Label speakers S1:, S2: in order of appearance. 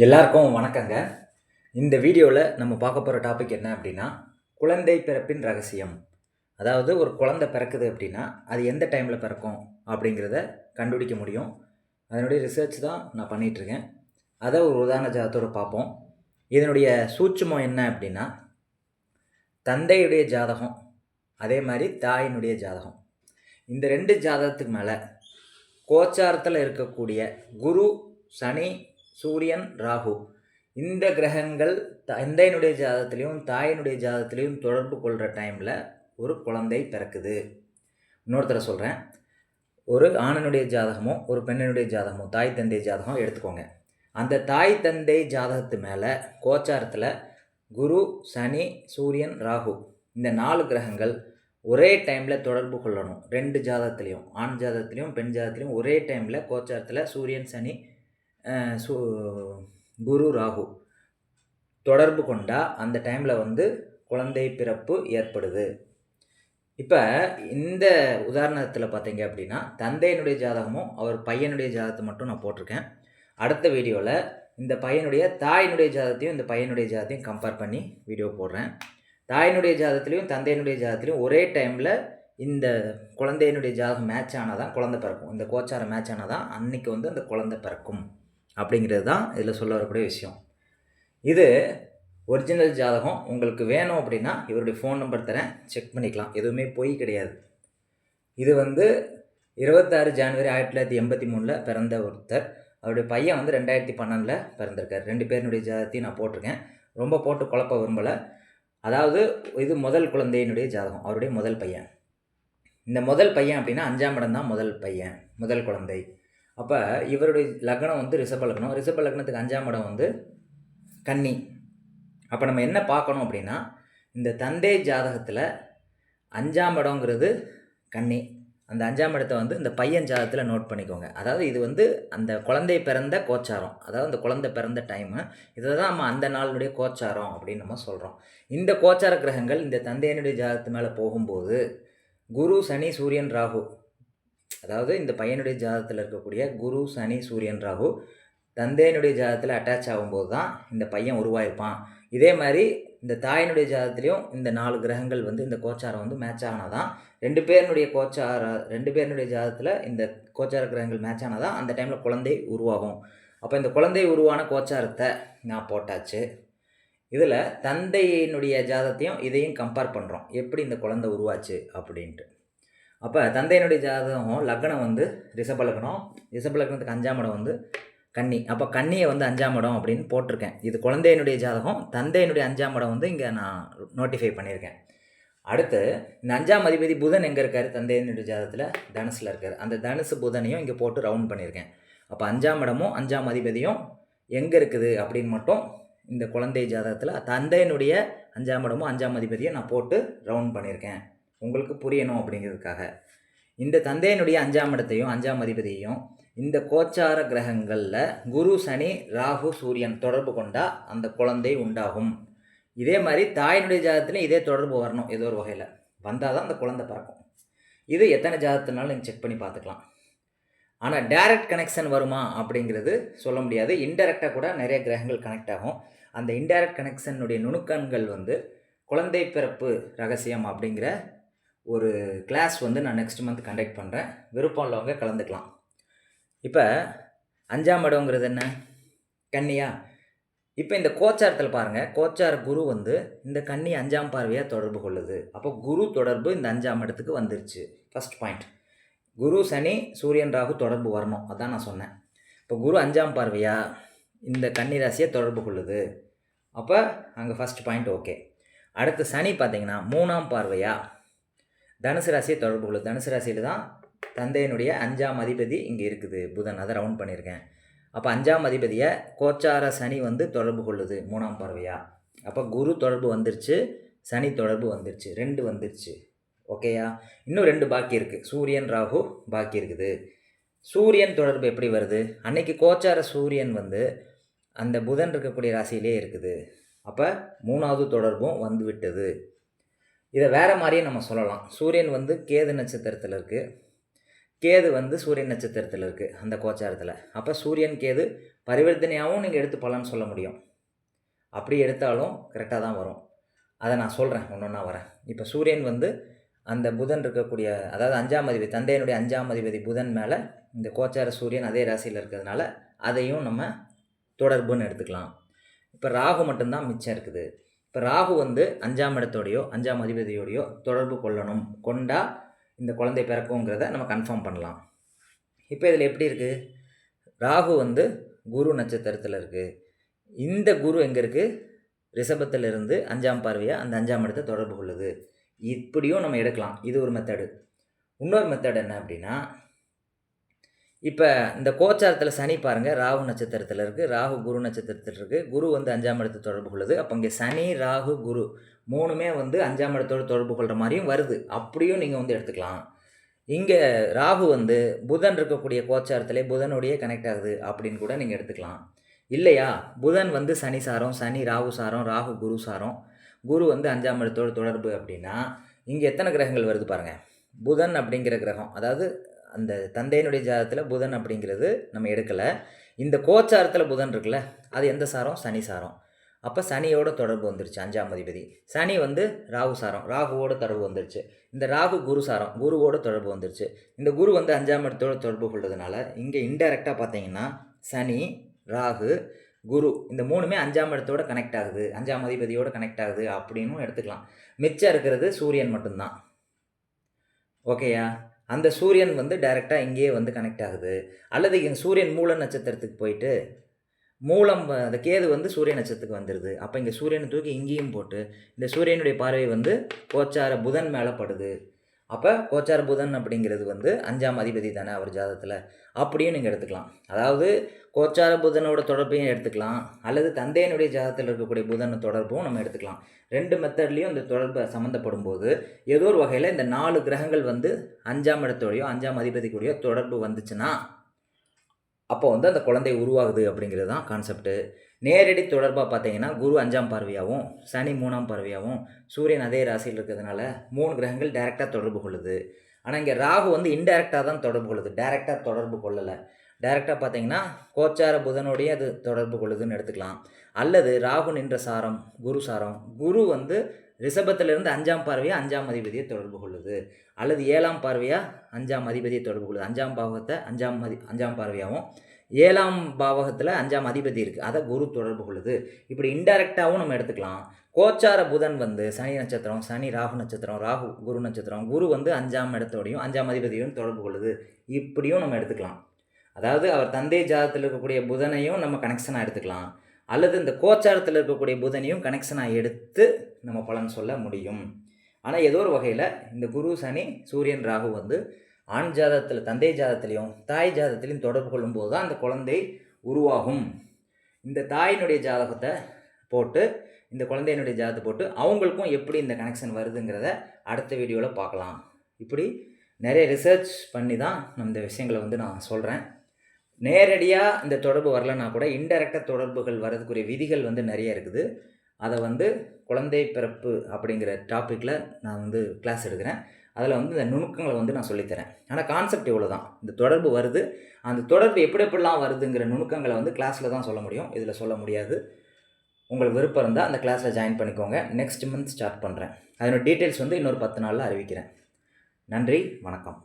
S1: எல்லாருக்கும் வணக்கங்க. இந்த வீடியோவில் நம்ம பார்க்க போகிற டாபிக் என்ன அப்படின்னா, குழந்தை பிறப்பின் ரகசியம். அதாவது ஒரு குழந்தை பிறக்குது அப்படின்னா அது எந்த டைமில் பிறக்கும் அப்படிங்கிறத கண்டுபிடிக்க முடியும். அதனுடைய ரிசர்ச் தான் நான் பண்ணிகிட்ருக்கேன். அதை ஒரு உதாரண ஜாதகத்தோடு பார்ப்போம். இதனுடைய சூட்சுமம் என்ன அப்படின்னா, தந்தையுடைய ஜாதகம் அதே மாதிரி தாயினுடைய ஜாதகம், இந்த ரெண்டு ஜாதகத்துக்கு மேலே கோச்சாரத்தில் இருக்கக்கூடிய குரு, சனி, சூரியன், ராகு, இந்த கிரகங்கள் தந்தையினுடைய ஜாதகத்திலையும் தாயினுடைய ஜாதகத்திலையும் தொடர்பு கொள்கிற டைமில் ஒரு குழந்தை பிறக்குது. இன்னொருத்தர சொல்கிறேன், ஒரு ஆணனுடைய ஜாதகமோ ஒரு பெண்ணினுடைய ஜாதகமோ தாய் தந்தை ஜாதகம் எடுத்துக்கோங்க. அந்த தாய் தந்தை ஜாதகத்து மேலே கோச்சாரத்தில் குரு, சனி, சூரியன், ராகு, இந்த 4 கிரகங்கள் ஒரே டைமில் தொடர்பு கொள்ளணும். ரெண்டு ஜாதகத்துலேயும், ஆண் ஜாதகத்துலேயும் பெண் ஜாதகத்துலேயும் ஒரே டைமில் கோச்சாரத்தில் சூரியன், சனி, குரு, ராகு தொடர்பு கொண்டால் அந்த டைமில் குழந்தை பிறப்பு ஏற்படுது. இப்போ இந்த உதாரணத்தில் பார்த்தீங்க அப்படின்னா, தந்தையினுடைய ஜாதகமும் அவர் பையனுடைய ஜாதகத்தை மட்டும் நான் போட்டிருக்கேன். அடுத்த வீடியோவில் இந்த பையனுடைய தாயினுடைய ஜாதகத்தையும் இந்த பையனுடைய ஜாதகத்தையும் கம்பேர் பண்ணி வீடியோ போடுறேன். தாயினுடைய ஜாதகத்துலேயும் தந்தையினுடைய ஜாதகத்துலேயும் ஒரே டைமில் இந்த குழந்தையினுடைய ஜாதகம் மேட்ச் ஆனால் தான் குழந்தை பிறக்கும். இந்த கோச்சாரம் மேட்ச் ஆனால் தான் அன்றைக்கி அந்த குழந்தை பிறக்கும் அப்படிங்கிறது தான் இதில் சொல்ல வரக்கூடிய விஷயம். இது ஒரிஜினல் ஜாதகம். உங்களுக்கு வேணும் அப்படின்னா இவருடைய ஃபோன் நம்பர் தரேன், செக் பண்ணிக்கலாம். எதுவுமே பொய் கிடையாது. இது 26 ஜனவரி 1983 பிறந்த ஒருத்தர். அவருடைய பையன் 2012 பிறந்திருக்கார். 2 பேருடைய ஜாதகத்தையும் நான் போட்டிருக்கேன். ரொம்ப போட்டு குழப்ப விரும்பலை. அதாவது இது முதல் குழந்தையினுடைய ஜாதகம், அவருடைய முதல் பையன். இந்த முதல் பையன் அப்படின்னா 5ஆம் இடம் தான் முதல் பையன், முதல் குழந்தை. அப்போ இவருடைய லக்னம் ரிஷப லக்னம். ரிஷப லக்னத்துக்கு 5ஆம் இடம் கன்னி. அப்போ நம்ம என்ன பார்க்கணும் அப்படின்னா, இந்த தந்தை ஜாதகத்தில் 5ஆம் இடங்கிறது கன்னி. அந்த 5ஆம் இடத்தை இந்த பையன் ஜாதகத்தில் நோட் பண்ணிக்கோங்க. அதாவது இது அந்த குழந்தை பிறந்த கோச்சாரம், அதாவது அந்த குழந்தை பிறந்த டைமு. இதை தான் நம்ம அந்த நாளுடைய கோச்சாரம் அப்படின்னு நம்ம சொல்கிறோம். இந்த கோச்சார கிரகங்கள் இந்த தந்தையினுடைய ஜாதகத்து மேலே போகும்போது குரு, சனி, சூரியன், ராகு, அதாவது இந்த பையனுடைய ஜாதகத்தில் இருக்கக்கூடிய குரு, சனி, சூரியன், ராகு தந்தையினுடைய ஜாதகத்தில் அட்டாச் ஆகும்போது தான் இந்த பையன் உருவாயிருப்பான். இதே மாதிரி இந்த தாயினுடைய ஜாதகத்துலேயும் இந்த 4 கிரகங்கள் இந்த கோச்சாரம் மேட்ச் ஆனால் தான் ரெண்டு பேருனுடைய ஜாதகத்தில் இந்த கோச்சார கிரகங்கள் மேட்ச் ஆனால் தான் அந்த டைமில் குழந்தை உருவாகும். அப்போ இந்த குழந்தை உருவான கோச்சாரத்தை நான் போட்டாச்சு. இதில் தந்தையினுடைய ஜாதகத்தையும் இதையும் கம்பேர் பண்ணுறோம், எப்படி இந்த குழந்தை உருவாச்சு அப்படின்ட்டு. அப்போ தந்தையினுடைய ஜாதகம் லக்னம் ரிஷப லக்னம். ரிஷப லக்னத்துக்கு 5ஆம் இடம் கன்னி. அப்போ கன்னியை 5ஆம் இடம் அப்படின்னு போட்டிருக்கேன். இது குழந்தையினுடைய ஜாதகம். தந்தையினுடைய 5ஆம் இடம் இங்கே நான் நோட்டிஃபை பண்ணியிருக்கேன். அடுத்து இந்த 5ஆம் அதிபதி புதன் எங்கே இருக்கார்? தந்தையினுடைய ஜாதகத்தில் தனுசில் இருக்கார். அந்த தனுசு புதனையும் இங்கே போட்டு ரவுண்ட் பண்ணியிருக்கேன். அப்போ 5ஆம் இடமும் 5ஆம் அதிபதியும் எங்கே இருக்குது அப்படின்னு மட்டும் இந்த குழந்தை ஜாதகத்தில் தந்தையினுடைய 5ஆம் இடமும் 5ஆம் அதிபதியும் நான் போட்டு ரவுண்ட் பண்ணியிருக்கேன், உங்களுக்கு புரியணும் அப்படிங்கிறதுக்காக. இந்த தந்தையினுடைய 5ஆம் இடத்தையும் 5ஆம் அதிபதியையும் இந்த கோச்சார கிரகங்களில் குரு, சனி, ராகு, சூரியன் தொடர்பு கொண்டால் அந்த குழந்தை உண்டாகும். இதே மாதிரி தாயினுடைய ஜாதகத்துலையும் இதே தொடர்பு வரணும், ஏதோ ஒரு வகையில் வந்தால் தான் அந்த குழந்தை பிறக்கும். இது எத்தனை ஜாதகத்தினாலும் நீங்கள் செக் பண்ணி பார்த்துக்கலாம். ஆனால் டைரக்ட் கனெக்ஷன் வருமா அப்படிங்கிறது சொல்ல முடியாது. இன்டைரக்டாக கூட நிறைய கிரகங்கள் கனெக்ட் ஆகும். அந்த இன்டைரக்ட் கனெக்ஷனுடைய நுணுக்கங்கள் குழந்தை பிறப்பு ரகசியம் அப்படிங்கிற ஒரு கிளாஸ் நான் நெக்ஸ்ட் மந்த் கண்டக்ட் பண்ணுறேன். விருப்பம் உள்ளவங்க கலந்துக்கலாம். இப்போ 5ஆம் இடங்கிறது என்ன? கன்னியா. இப்போ இந்த கோச்சாரத்தில் பாருங்கள், கோச்சார குரு இந்த கன்னி 5ஆம் பார்வையாக தொடர்பு கொள்ளுது. அப்போ குரு தொடர்பு இந்த 5ஆம் இடத்துக்கு வந்துருச்சு. ஃபஸ்ட் பாயிண்ட், குரு, சனி, சூரியன், ராகு தொடர்பு வரணும், அதான் நான் சொன்னேன். இப்போ குரு 5ஆம் பார்வையாக இந்த கன்னி ராசியை தொடர்பு கொள்ளுது. அப்போ அங்கே ஃபஸ்ட் பாயிண்ட் ஓகே. அடுத்து சனி பார்த்திங்கன்னா 3ஆம் பார்வையாக தனுசு ராசியை தொடர்பு கொள்ளுது. தனுசு ராசியில் தான் தந்தையினுடைய 5ஆம் அதிபதி இங்கே இருக்குது, புதன். அதை ரவுண்ட் பண்ணியிருக்கேன். அப்போ 5ஆம் அதிபதியை கோச்சார சனி தொடர்பு கொள்ளுது 3ஆம் பார்வையாக. அப்போ குரு தொடர்பு வந்துருச்சு, சனி தொடர்பு வந்துருச்சு, 2 வந்துருச்சு. ஓகேயா? இன்னும் 2 பாக்கி இருக்குது. சூரியன், ராகு பாக்கி இருக்குது. சூரியன் தொடர்பு எப்படி வருது? அன்னைக்கு கோச்சார சூரியன் அந்த புதன் இருக்கக்கூடிய ராசியிலே இருக்குது. அப்போ 3ஆவது தொடர்பும் விட்டது. இதை வேறு மாதிரியே நம்ம சொல்லலாம். சூரியன் கேது நட்சத்திரத்தில் இருக்குது, கேது சூரியன் நட்சத்திரத்தில் இருக்குது அந்த கோச்சாரத்தில். அப்போ சூரியன் கேது பரிவர்த்தனையாகவும் நீங்கள் எடுத்து பலன் சொல்ல முடியும். அப்படி எடுத்தாலும் கரெக்டாக தான் வரும். அதை நான் சொல்கிறேன், ஒன்றா வரேன். இப்போ சூரியன் வந்து அந்த புதன் இருக்கக்கூடிய, அதாவது 5ஆம் அதிபதி, தந்தையினுடைய 5ஆம் அதிபதி புதன் மேலே இந்த கோச்சார சூரியன் அதே ராசியில் இருக்கிறதுனால அதையும் நம்ம தொடர்புன்னு எடுத்துக்கலாம். இப்போ ராகு மட்டும்தான் மிச்சம் இருக்குது. இப்போ ராகு வந்து 5ஆம் இடத்தோடையோ 5ஆம் அதிபதியோடையோ தொடர்பு கொண்டா இந்த குழந்தை பிறக்குங்கிறத நம்ம கன்ஃபார்ம் பண்ணலாம். இப்போ இதில் எப்படி இருக்குது? ராகு வந்து குரு நட்சத்திரத்தில் இருக்குது. இந்த குரு எங்கே இருக்குது? ரிஷபத்திலிருந்து 5ஆம் பார்வையாக அந்த 5ஆம் இடத்தை தொடர்பு கொள்ளுது. இப்படியும் நம்ம எடுக்கலாம். இது ஒரு மெத்தடு. இன்னொரு மெத்தட் என்ன அப்படின்னா, இப்போ இந்த கோச்சாரத்தில் சனி பாருங்கள், ராகு நட்சத்திரத்தில் இருக்குது, ராகு குரு நட்சத்திரத்தில் இருக்குது. குரு வந்து 5ஆம் இடத்தை தொடர்பு கொள்ளுது. அப்போ இங்கே சனி, ராகு, குரு 3மே வந்து 5ஆம் இடத்தோடு தொடர்பு கொள்கிற மாதிரியும் வருது. அப்படியும் நீங்கள் வந்து எடுத்துக்கலாம். இங்கே ராகு வந்து புதன் இருக்கக்கூடிய கோச்சாரத்திலே புதனோடையே கனெக்ட் ஆகுது அப்படின்னு கூட நீங்கள் எடுத்துக்கலாம். இல்லையா, புதன் வந்து சனி சாரம், சனி ராகு சாரம், ராகு குரு சாரம், குரு வந்து 5ஆம் இடத்தோடு தொடர்பு அப்படின்னா இங்கே எத்தனை கிரகங்கள் வருது பாருங்கள். புதன் அப்படிங்கிற கிரகம், அதாவது அந்த தந்தையினுடைய ஜாதகத்தில் புதன் அப்படிங்கிறது நம்ம எடுக்கலை. இந்த கோச்சாரத்தில் புதன் இருக்குல்ல, அது எந்த சாரம்? சனி சாரம். அப்போ சனியோட தொடர்பு வந்துருச்சு 5ஆம் அதிபதி. சனி வந்து ராகு சாரம், ராகுவோட தொடர்பு வந்துருச்சு. இந்த ராகு குரு சாரம், குருவோட தொடர்பு வந்துருச்சு. இந்த குரு வந்து 5ஆம் இடத்தோடு தொடர்பு கொள்றதுனால இங்கே இன்டெரக்டாக பார்த்தீங்கன்னா சனி, ராகு, குரு இந்த 3மே 5ஆம் இடத்தோட கனெக்ட் ஆகுது, 5ஆம் அதிபதியோட கனெக்ட் ஆகுது அப்படின்னு எடுத்துக்கலாம். மிச்சம் இருக்கிறது சூரியன் மட்டும்தான். ஓகேயா? அந்த சூரியன் வந்து டைரெக்டாக இங்கேயே வந்து கனெக்ட் ஆகுது. அல்லது இங்கே சூரியன் மூல நட்சத்திரத்துக்கு போயிட்டு மூலம் அந்த கேது வந்து சூரிய நட்சத்திரத்துக்கு வந்துடுது. அப்போ இங்கே சூரியனை தூக்கி இங்கேயும் போட்டு இந்த சூரியனுடைய பார்வை வந்து கோச்சார புதன் மேலே படுது. அப்போ கோச்சார புதன் அப்படிங்கிறது வந்து 5ஆம் அதிபதி தானே அவர் ஜாதகத்தில், அப்படியும் நீங்கள் எடுத்துக்கலாம். அதாவது கோச்சார புதனோட தொடர்பையும் எடுத்துக்கலாம், அல்லது தந்தையினுடைய ஜாதகத்தில் இருக்கக்கூடிய புதன் தொடர்பும் நம்ம எடுத்துக்கலாம். 2 மெத்தட்லேயும் இந்த தொடர்பை சம்மந்தப்படும் போது ஏதோ ஒரு வகையில் இந்த 4 கிரகங்கள் வந்து 5ஆம் இடத்தோடையோ 5ஆம் அதிபதிக்குடையோ தொடர்பு வந்துச்சுன்னா அப்போ வந்து அந்த குழந்தை உருவாகுது அப்படிங்கிறது தான் கான்செப்ட்டு. நேரடி தொடர்பாக பார்த்தீங்கன்னா குரு 5ஆம் பார்வையாகவும் சனி 3ஆம் பார்வையாகவும் சூரியன் அதே ராசியில் இருக்கிறதுனால 3 கிரகங்கள் டைரெக்டாக தொடர்பு கொள்ளுது. ஆனால் இங்கே ராகு வந்து இன்டைரக்டாக தான் தொடர்பு கொள்ளுது, டைரெக்டாக தொடர்பு கொள்ளலை. டைரெக்டாக பார்த்தீங்கன்னா கோச்சார புதனோடையே அது தொடர்பு கொள்ளுதுன்னு எடுத்துக்கலாம். அல்லது ராகு நின்ற சாரம் குரு சாரம், குரு வந்து ரிஷபத்திலிருந்து 5ஆம் பார்வையாக 5ஆம் அதிபதியை தொடர்பு கொள்ளுது, அல்லது 7ஆம் பார்வையாக 5ஆம் அதிபதியை தொடர்பு கொள்ளுது. 5ஆம் பாவகத்தை 5ஆம் பார்வையாகவும் 7ஆம் பாவகத்தில் 5ஆம் அதிபதி இருக்குது, அதை குரு தொடர்பு கொள்ளுது. இப்படி இன்டைரக்டாகவும் நம்ம எடுத்துக்கலாம். கோச்சார புதன் வந்து சனி நட்சத்திரம், சனி ராகு நட்சத்திரம், ராகு குரு நட்சத்திரம், குரு வந்து 5ஆம் இடத்தோடையும் 5ஆம் அதிபதியும் தொடர்பு கொள்ளுது. இப்படியும் நம்ம எடுத்துக்கலாம். அதாவது அவர் தந்தை ஜாதகத்தில் இருக்கக்கூடிய புதனையும் நம்ம கனெக்ஷனாக எடுத்துக்கலாம், அல்லது இந்த கோச்சாரத்தில் இருக்கக்கூடிய புதனையும் கனெக்ஷனாக எடுத்து நம்ம பலன் சொல்ல முடியும். ஆனால் ஏதோ ஒரு வகையில் இந்த குரு சனி சூரியன் ராகு வந்து ஆண் ஜாதகத்தில் தந்தை ஜாதகத்திலையும் தாய் ஜாதகத்திலையும் தொடர்பு கொள்ளும்போது தான் அந்த குழந்தை உருவாகும். இந்த தாயினுடைய ஜாதகத்தை போட்டு இந்த குழந்தையினுடைய ஜாதகத்தை போட்டு அவங்களுக்கும் எப்படி இந்த கனெக்ஷன் வருதுங்கிறத அடுத்த வீடியோவில் பார்க்கலாம். இப்படி நிறைய ரிசர்ச் பண்ணி தான் நம்ம இந்த விஷயங்களை வந்து நான் சொல்கிறேன். நேரடியாக இந்த தொடர்பு வரலன்னா கூட இன்டைரக்டாக தொடர்புகள் வரதுக்குரிய விதிகள் வந்து நிறைய இருக்குது. அதை வந்து குழந்தை பிறப்பு அப்படிங்கிற டாப்பிக்கில் நான் வந்து கிளாஸ் எடுக்கிறேன். அதில் வந்து இந்த நுணுக்கங்களை வந்து நான் சொல்லித்தரேன். ஆனால் கான்செப்ட் இவ்வளோ தான். இந்த தொடர்பு வருது, அந்த தொடர்பு எப்படிலாம் வருதுங்கிற நுணுக்கங்களை வந்து கிளாஸில் தான் சொல்ல முடியும், இதில் சொல்ல முடியாது. உங்களுக்கு விருப்பம் இருந்தால் அந்த கிளாஸில் ஜாயின் பண்ணிக்கோங்க. நெக்ஸ்ட் மந்த் ஸ்டார்ட் பண்ணுறேன். அதனோட டீட்டெயில்ஸ் வந்து இன்னொரு 10 நாளில் அறிவிக்கிறேன். நன்றி, வணக்கம்.